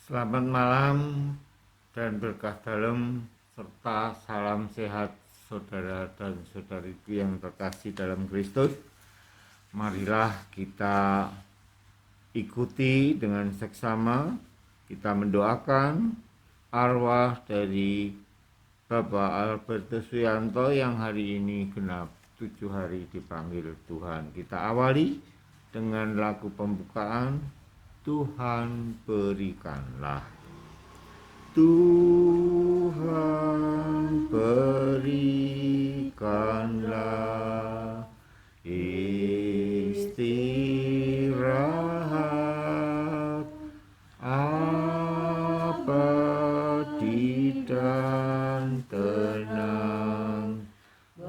Selamat malam dan berkah dalam serta salam sehat saudara dan saudariku yang terkasih dalam Kristus. Marilah kita ikuti dengan seksama, kita mendoakan arwah dari Bapak Albertus Suyanto yang hari ini genap 7 hari dipanggil Tuhan. Kita awali dengan lagu pembukaan, Tuhan berikanlah. Tuhan berikanlah istirahat abadi dan tenang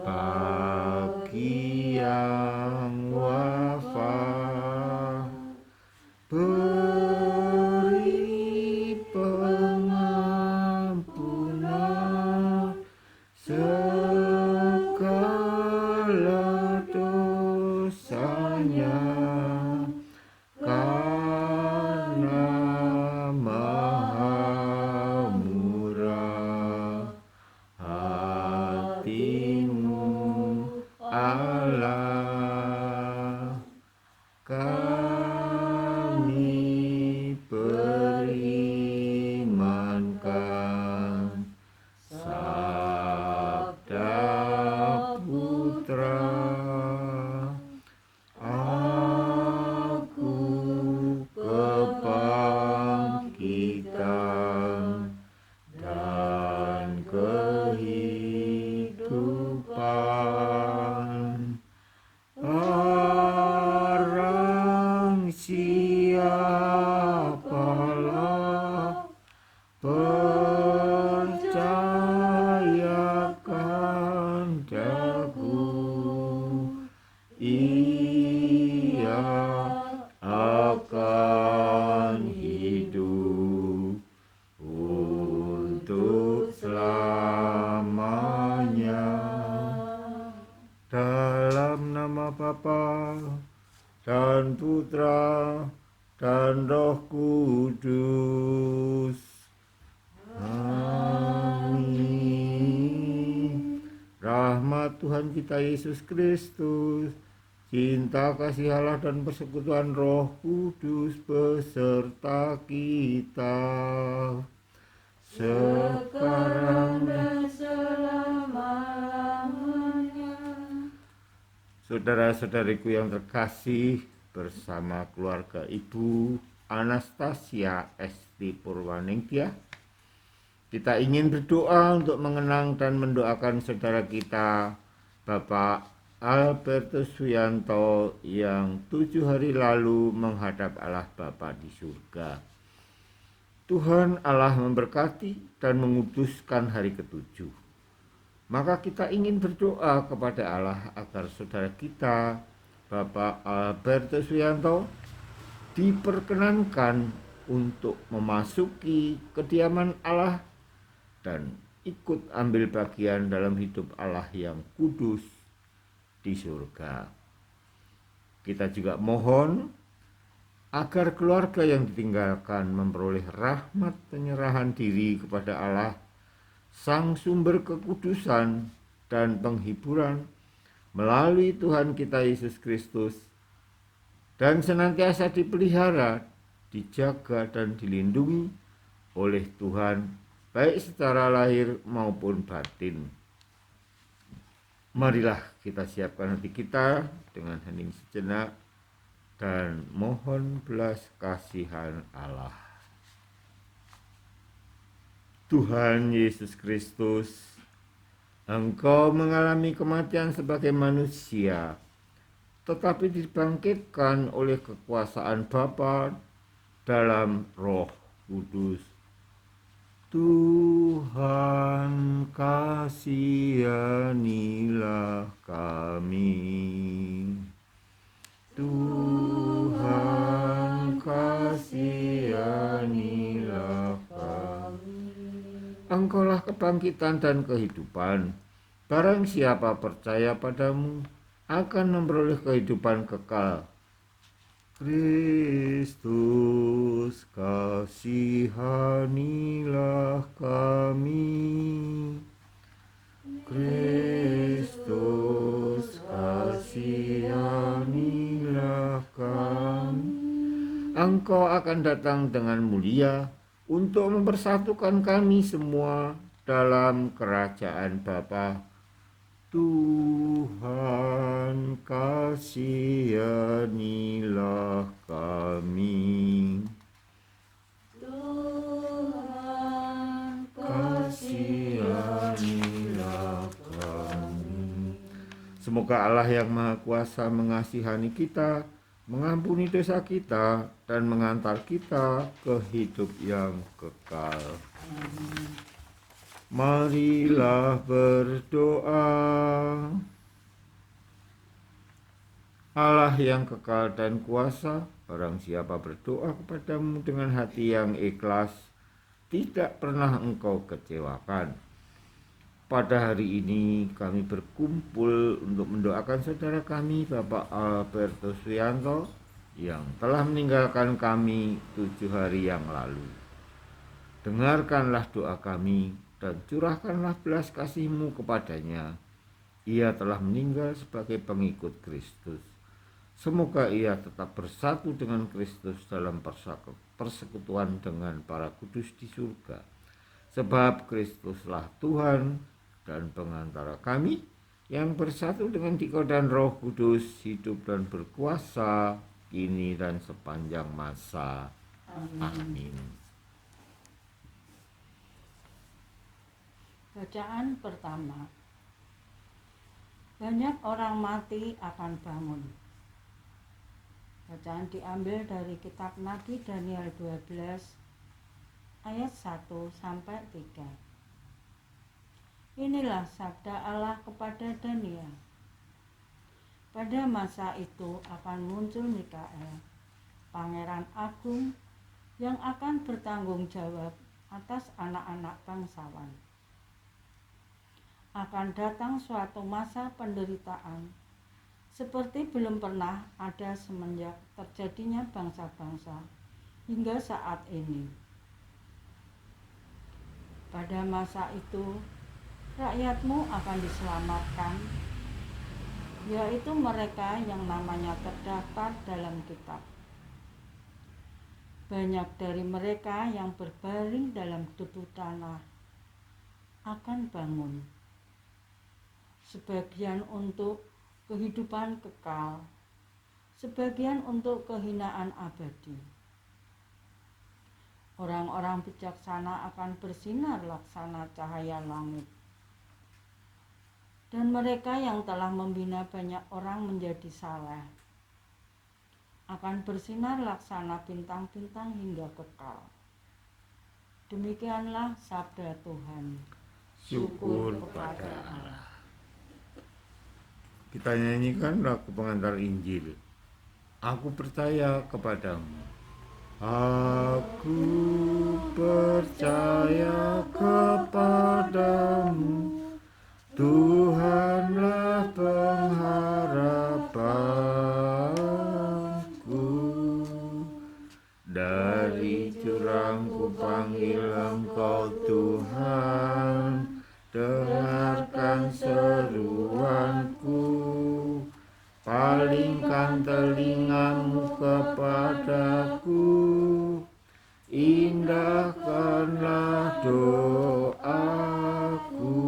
bagi yang wafat. Beri pengampunan segala dosanya, karena maha murah hatimu Allah. Kami berimankan sabda Putra, aku kebangkitan dan kehidupan. Barang siapalah percayakan daku, ia akan hidup untuk selamanya. Dalam nama Bapa dan Putra dan Roh Kudus. Amin. Rahmat Tuhan kita Yesus Kristus, cinta kasih Allah dan persekutuan Roh Kudus beserta kita sekarang dan selama-lamanya. Saudara-saudariku yang terkasih, bersama keluarga Ibu Anastasia Esti Purwaningtya, kita ingin berdoa untuk mengenang dan mendoakan saudara kita Bapak Albertus Suyanto yang 7 hari lalu menghadap Allah Bapa di surga. Tuhan Allah memberkati dan menguduskan hari ketujuh. Maka kita ingin berdoa kepada Allah agar saudara kita Bapak Albertus Suyanto diperkenankan untuk memasuki kediaman Allah dan ikut ambil bagian dalam hidup Allah yang kudus di surga. Kita juga mohon agar keluarga yang ditinggalkan memperoleh rahmat penyerahan diri kepada Allah, Sang Sumber kekudusan dan penghiburan melalui Tuhan kita Yesus Kristus, dan senantiasa dipelihara, dijaga dan dilindungi oleh Tuhan baik secara lahir maupun batin. Marilah kita siapkan hati kita dengan hening sejenak dan mohon belas kasihan Allah. Tuhan Yesus Kristus, Engkau mengalami kematian sebagai manusia, tetapi dibangkitkan oleh kekuasaan Bapa dalam Roh Kudus. Tuhan, kasihanilah kami. Tuhan, kasihanilah kami. Engkaulah kebangkitan dan kehidupan. Barang siapa percaya padamu akan memperoleh kehidupan kekal. Kristus, kasihanilah kami. Kristus, kasihanilah kami. Engkau akan datang dengan mulia untuk mempersatukan kami semua dalam kerajaan Bapa. Tuhan, kasihanilah kami. Tuhan, kasihanilah kami. Semoga Allah yang Maha Kuasa mengasihani kita, mengampuni dosa kita, dan mengantar kita ke hidup yang kekal. Marilah berdoa. Allah yang kekal dan kuasa, barang siapa berdoa kepadamu dengan hati yang ikhlas, tidak pernah engkau kecewakan. Pada hari ini kami berkumpul untuk mendoakan saudara kami Bapak Albertus Wianto yang telah meninggalkan kami 7 hari yang lalu. Dengarkanlah doa kami dan curahkanlah belas kasih-Mu kepadanya. Ia telah meninggal sebagai pengikut Kristus. Semoga ia tetap bersatu dengan Kristus dalam persekutuan dengan para kudus di surga. Sebab Kristuslah Tuhan dan pengantara kami yang bersatu dengan Dikau dan Roh Kudus, hidup dan berkuasa kini dan sepanjang masa. Amin. Bacaan pertama. Banyak orang mati akan bangun. Bacaan diambil dari kitab Nabi Daniel 12 ayat 1 sampai 3. Inilah sabda Allah kepada Daniel. Pada masa itu akan muncul Mikael, pangeran agung yang akan bertanggung jawab atas anak-anak bangsawan. Akan datang suatu masa penderitaan seperti belum pernah ada semenjak terjadinya bangsa-bangsa hingga saat ini. Pada masa itu rakyatmu akan diselamatkan, yaitu mereka yang namanya terdaftar dalam kitab. Banyak dari mereka yang berbaring dalam debu tanah akan bangun, sebagian untuk kehidupan kekal, sebagian untuk kehinaan abadi. Orang-orang bijaksana akan bersinar laksana cahaya langit, dan mereka yang telah membina banyak orang menjadi saleh akan bersinar laksana bintang-bintang hingga kekal. Demikianlah sabda Tuhan. Syukur kepada Allah. Kita nyanyikan lagu pengantar Injil. Aku percaya kepadamu. Aku percaya kepadamu, Tuhanlah pengharapanku. Dari jurang ku panggil Engkau Tuhan, dengarkan seruanku, palingkan telingamu kepadaku, indahkanlah doaku.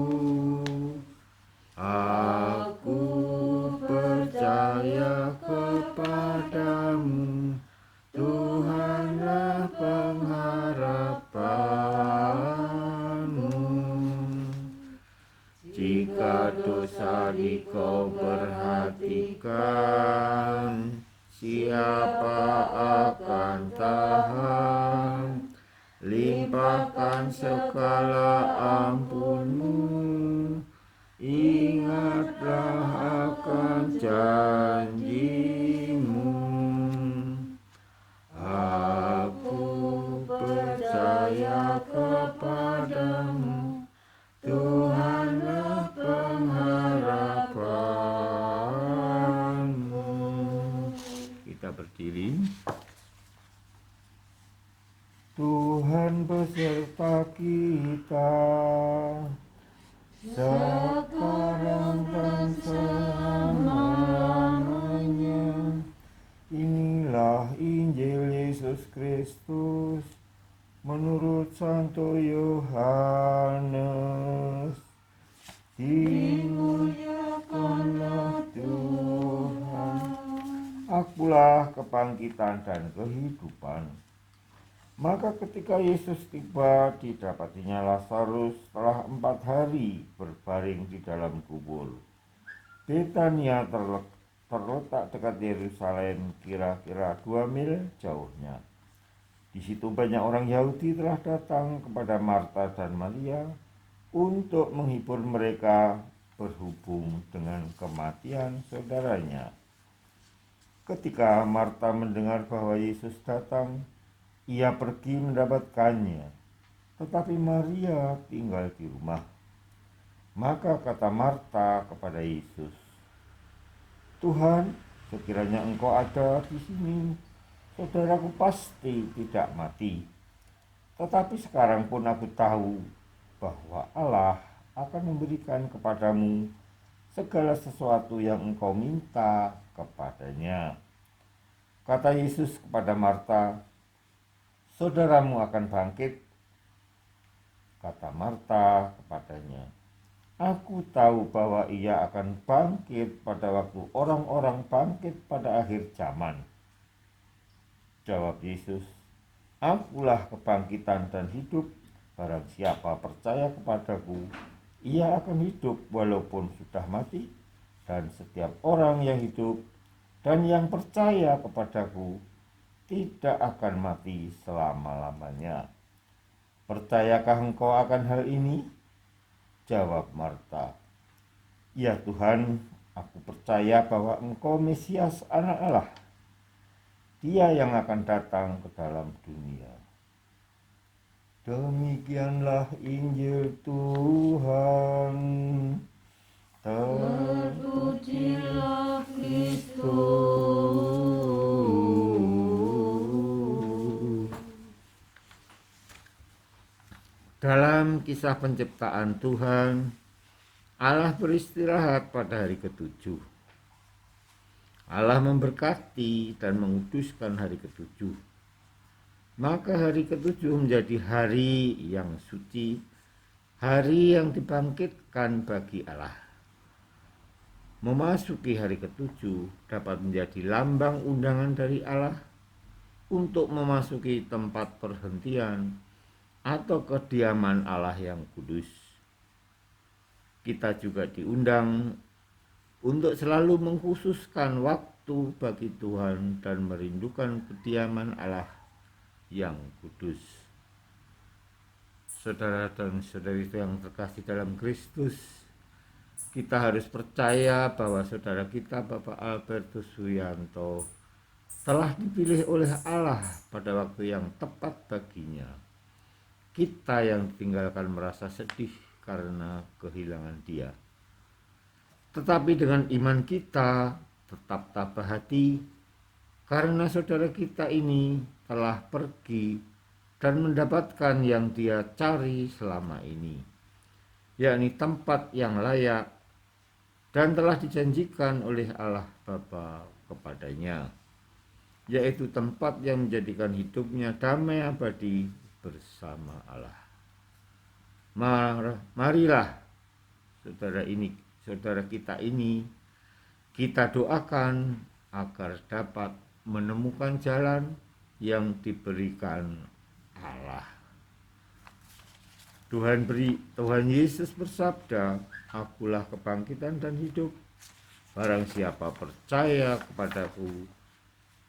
Aku percaya kepadamu, Tuhanlah pengharapanmu. Jika dosa Dikau perhatikan, siapa akan tahan? Limpahkan segala ampun-Mu, ingatlah akan janji-Mu. Aku percaya kepadamu, Tuhanlah pengharapanmu. Kita berdiri. Tuhan beserta kita, sekarang dan selama-lamanya. Inilah Injil Yesus Kristus menurut Santo Yohanes. Dimuliakanlah Tuhan. Akulah kebangkitan dan kehidupan. Maka ketika Yesus tiba, didapatinya Lazarus setelah 4 hari berbaring di dalam kubur. Betania terletak dekat Yerusalem, kira-kira 2 mil jauhnya. Di situ banyak orang Yahudi telah datang kepada Marta dan Maria untuk menghibur mereka berhubung dengan kematian saudaranya. Ketika Marta mendengar bahwa Yesus datang, ia pergi mendapatkannya, tetapi Maria tinggal di rumah. Maka kata Marta kepada Yesus, "Tuhan, sekiranya Engkau ada di sini, saudaraku pasti tidak mati. Tetapi sekarang pun aku tahu bahwa Allah akan memberikan kepadamu segala sesuatu yang engkau minta kepadanya." Kata Yesus kepada Marta, "Saudaramu akan bangkit." Kata Marta kepadanya, "Aku tahu bahwa ia akan bangkit pada waktu orang-orang bangkit pada akhir zaman." Jawab Yesus, "Akulah kebangkitan dan hidup. Barang siapa percaya kepadaku, ia akan hidup walaupun sudah mati. Dan setiap orang yang hidup dan yang percaya kepadaku tidak akan mati selama-lamanya." "Percayakah engkau akan hal ini?" Jawab Marta, "Ya Tuhan, aku percaya bahwa Engkau Mesias, Anak Allah, Dia yang akan datang ke dalam dunia." Demikianlah Injil Tuhan. Terpujilah Kristus. Dalam kisah penciptaan Tuhan, Allah beristirahat pada hari ke-7. Allah memberkati dan menguduskan hari ke-7. Maka hari ke-7 menjadi hari yang suci, hari yang dibangkitkan bagi Allah. Memasuki hari ke-7 dapat menjadi lambang undangan dari Allah untuk memasuki tempat perhentian atau kediaman Allah yang kudus. Kita juga diundang untuk selalu mengkhususkan waktu bagi Tuhan dan merindukan kediaman Allah yang kudus. Saudara dan saudari yang terkasih dalam Kristus, kita harus percaya bahwa saudara kita Bapak Albertus Suyanto telah dipilih oleh Allah pada waktu yang tepat baginya. Kita yang ditinggalkan merasa sedih karena kehilangan dia. Tetapi dengan iman kita tetap tabah hati karena saudara kita ini telah pergi dan mendapatkan yang dia cari selama ini, yakni tempat yang layak dan telah dijanjikan oleh Allah Bapa kepadanya, yaitu tempat yang menjadikan hidupnya damai abadi bersama Allah. Marilah saudara kita ini kita doakan agar dapat menemukan jalan yang diberikan Allah. Tuhan Yesus bersabda, "Akulah kebangkitan dan hidup. Barang siapa percaya kepadaku,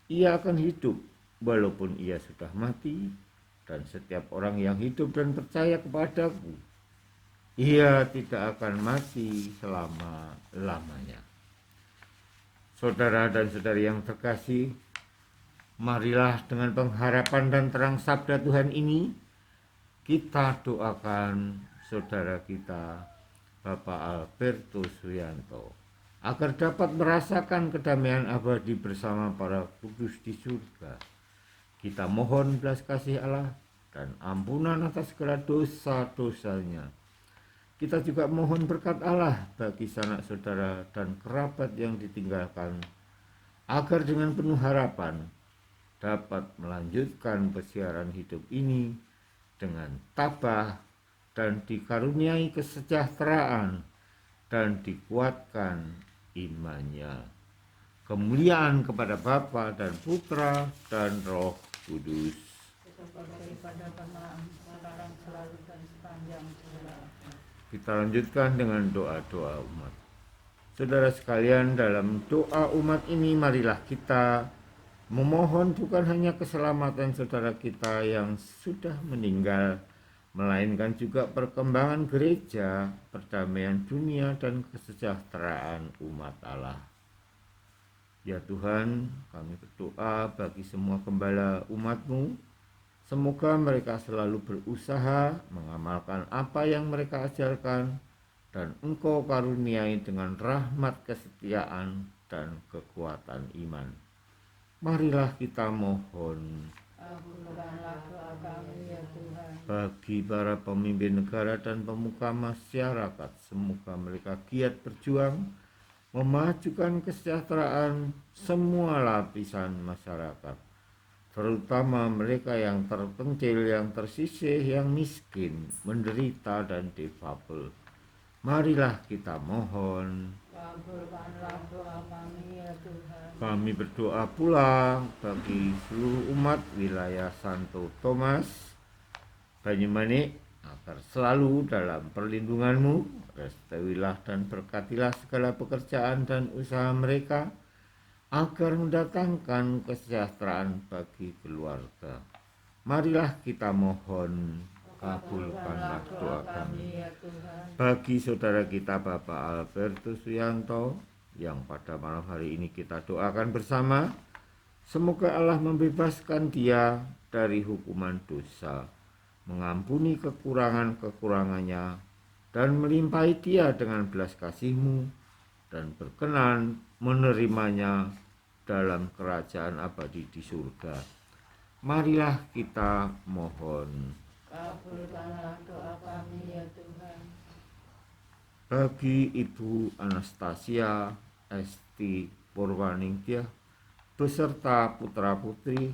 ia akan hidup walaupun ia sudah mati. Dan setiap orang yang hidup dan percaya kepadaku, ia tidak akan mati selama-lamanya." Saudara dan saudari yang terkasih, marilah dengan pengharapan dan terang sabda Tuhan ini, kita doakan saudara kita Bapak Albertus Suyanto agar dapat merasakan kedamaian abadi bersama para kudus di surga. Kita mohon belas kasih Allah, dan ampunan atas segala dosa-dosanya. Kita juga mohon berkat Allah bagi sanak saudara dan kerabat yang ditinggalkan, agar dengan penuh harapan dapat melanjutkan pesiaran hidup ini dengan tabah dan dikaruniai kesejahteraan dan dikuatkan imannya. Kemuliaan kepada Bapa dan Putra dan Roh Kudus. Seperti pada permulaan, sekarang, selalu, dan sepanjang segala. Kita lanjutkan dengan doa-doa umat. Saudara sekalian, dalam doa umat ini marilah kita memohon bukan hanya keselamatan saudara kita yang sudah meninggal, melainkan juga perkembangan gereja, perdamaian dunia, dan kesejahteraan umat Allah. Ya Tuhan, kami berdoa bagi semua gembala umat-Mu, semoga mereka selalu berusaha mengamalkan apa yang mereka ajarkan, dan Engkau karuniai dengan rahmat kesetiaan dan kekuatan iman. Marilah kita mohon. Kabulkanlah doa kami ya Tuhan. Bagi para pemimpin negara dan pemuka masyarakat, semoga mereka giat berjuang memajukan kesejahteraan semua lapisan masyarakat, terutama mereka yang terpencil, yang tersisih, yang miskin, menderita, dan difabel. Marilah kita mohon. Kabulkanlah doa kami ya Tuhan. Kami berdoa pula bagi seluruh umat wilayah Santo Thomas, Banyumanik, agar selalu dalam perlindungan-Mu. Restuilah dan berkatilah segala pekerjaan dan usaha mereka, agar mendatangkan kesejahteraan bagi keluarga. Marilah kita mohon. Kabulkanlah doa kami. Bagi saudara kita Bapak Albertus Suyanto, yang pada malam hari ini kita doakan bersama, semoga Allah membebaskan dia dari hukuman dosa, mengampuni kekurangan-kekurangannya, dan melimpahi dia dengan belas kasih-Mu, dan berkenan menerimanya dalam kerajaan abadi di surga. Marilah kita mohon. Kabulkanlah doa kami ya Tuhan. Bagi Ibu Anastasia Esti Purwaningtyah beserta putra-putri,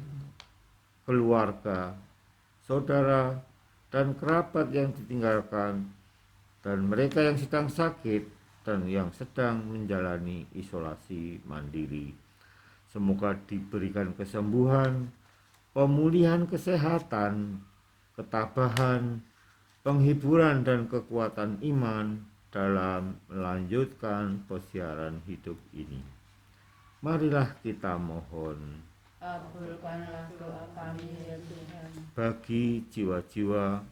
keluarga, saudara, dan kerabat yang ditinggalkan, dan mereka yang sedang sakit dan yang sedang menjalani isolasi mandiri, semoga diberikan kesembuhan, pemulihan kesehatan, ketabahan, penghiburan, dan kekuatan iman dalam melanjutkan pesiaran hidup ini. Marilah kita mohon. Kabulkanlah doa kami ya Tuhan. Bagi jiwa-jiwa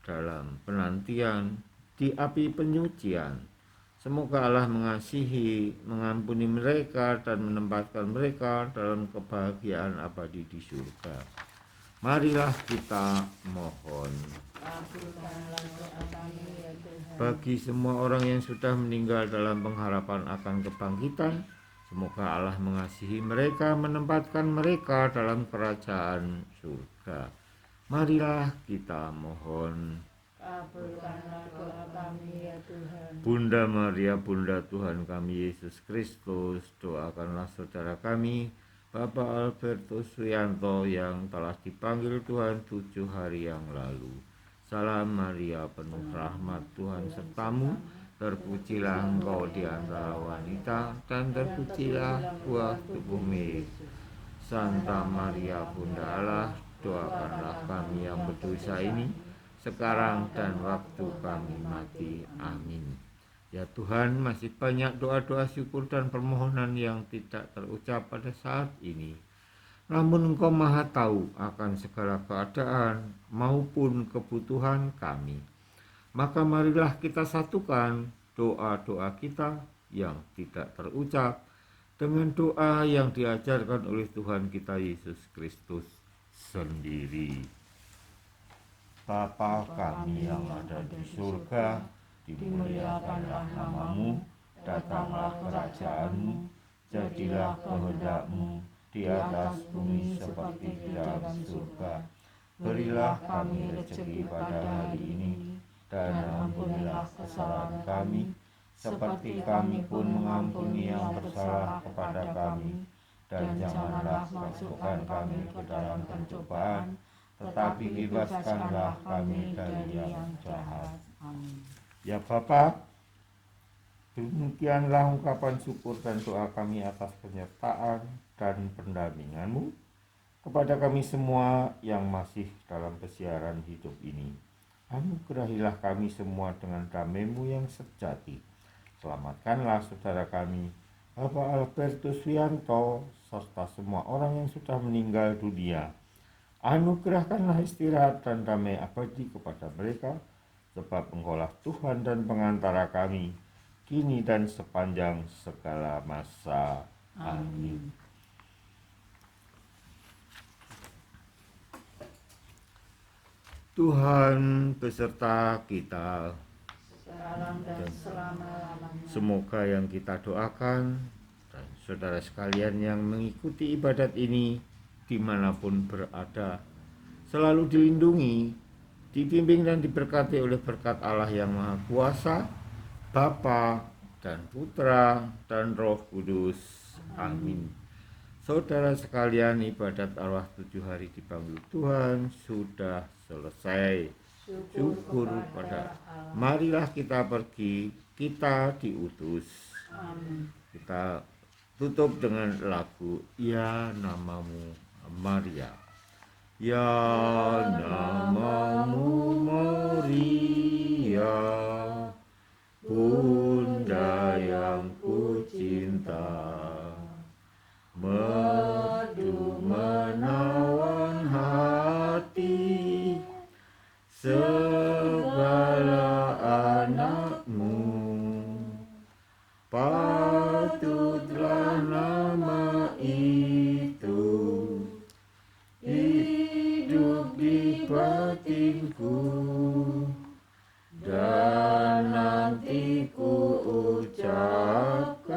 dalam penantian di api penyucian, semoga Allah mengasihi, mengampuni mereka, dan menempatkan mereka dalam kebahagiaan abadi di surga. Marilah kita mohon. Kabulkanlah doa kami ya Tuhan. Bagi semua orang yang sudah meninggal dalam pengharapan akan kebangkitan, semoga Allah mengasihi mereka, menempatkan mereka dalam kerajaan surga. Marilah kita mohon. Kabulkanlah doa kami ya Tuhan. Bunda Maria, Bunda Tuhan kami Yesus Kristus, doakanlah saudara kami Bapak Albertus Suyanto yang telah dipanggil Tuhan 7 hari yang lalu. Salam Maria, penuh rahmat, Tuhan sertamu, terpujilah engkau di antara wanita, dan terpujilah buah tubuhmu Yesus. Santa Maria Bunda Allah, doakanlah kami yang berdosa ini, sekarang dan waktu kami mati. Amin. Ya Tuhan, masih banyak doa-doa syukur dan permohonan yang tidak terucap pada saat ini. Namun Engkau Maha tahu akan segala keadaan maupun kebutuhan kami. Maka marilah kita satukan doa-doa kita yang tidak terucap dengan doa yang diajarkan oleh Tuhan kita Yesus Kristus sendiri. Bapa kami yang ada di surga, dimuliakanlah namamu, datanglah kerajaanmu, jadilah kehendak-Mu di atas bumi seperti di dalam surga. Berilah kami rezeki pada hari ini, dan ampunilah kesalahan kami, seperti kami pun mengampuni yang bersalah kepada kami. Dan janganlah masukkan kami ke dalam pencobaan, tetapi bebaskanlah kami dari yang jahat. Amin. Ya Bapa, demikianlah ungkapan syukur dan doa kami atas penyertaan dan pendampingan-Mu kepada kami semua yang masih dalam kesiaran hidup ini. Anugerahilah kami semua dengan damai-Mu yang sejati. Selamatkanlah saudara kami, Bapak Albertus Wianto, serta semua orang yang sudah meninggal dunia. Anugerahkanlah istirahat dan damai abadi kepada mereka, sebab Engkaulah Tuhan dan pengantara kami, kini dan sepanjang segala masa. Amin. Tuhan beserta kita. Sekarang dan selama-lamanya. Semoga yang kita doakan dan saudara sekalian yang mengikuti ibadat ini dimanapun berada selalu dilindungi, dibimbing dan diberkati oleh berkat Allah yang Maha Kuasa, Bapa dan Putra dan Roh Kudus. Amin. Saudara sekalian, ibadat arwah 7 hari dipanggil Tuhan sudah selesai. Syukur pada Allah. Marilah kita pergi, kita diutus. Amin. Kita tutup dengan lagu Ya Namamu Maria. Ya namamu Maria, Bunda yang ku cinta, merdu menawan hati segala anakmu. Patutlah nama itu hidup di batinku, dan nanti ku ucapkan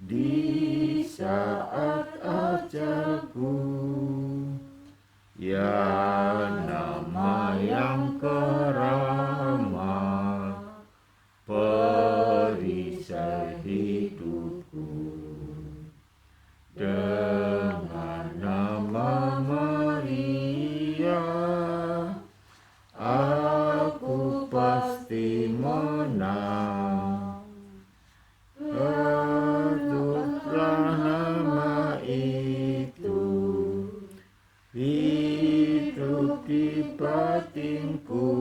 di saat ajalku. Ya nama yang keramat, perisai hidupku. Dengan nama Maria, aku pasti menang. Patutlah nama itu hidup di batinku,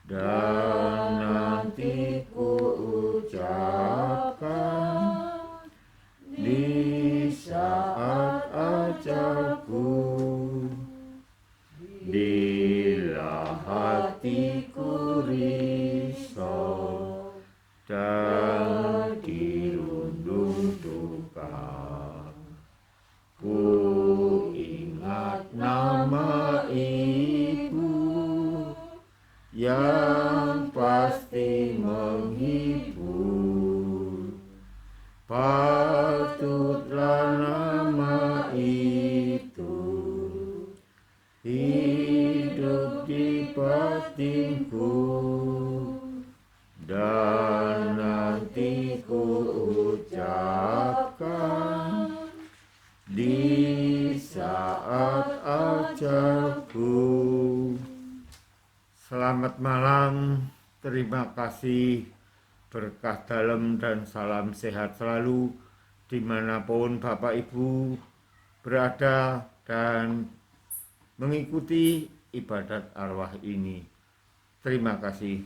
dan nanti ku ucapkan di saat ajalku. Bila hatiku risau dan dirundung duka, ku ingat nama Ibu yang pasti menghibur. Patutlah nama itu hidup di batinku, dan nanti ku ucapkan di saat ajalku. Selamat malam, terima kasih, berkah dalam dan salam sehat selalu dimanapun Bapak Ibu berada dan mengikuti ibadat arwah ini. Terima kasih.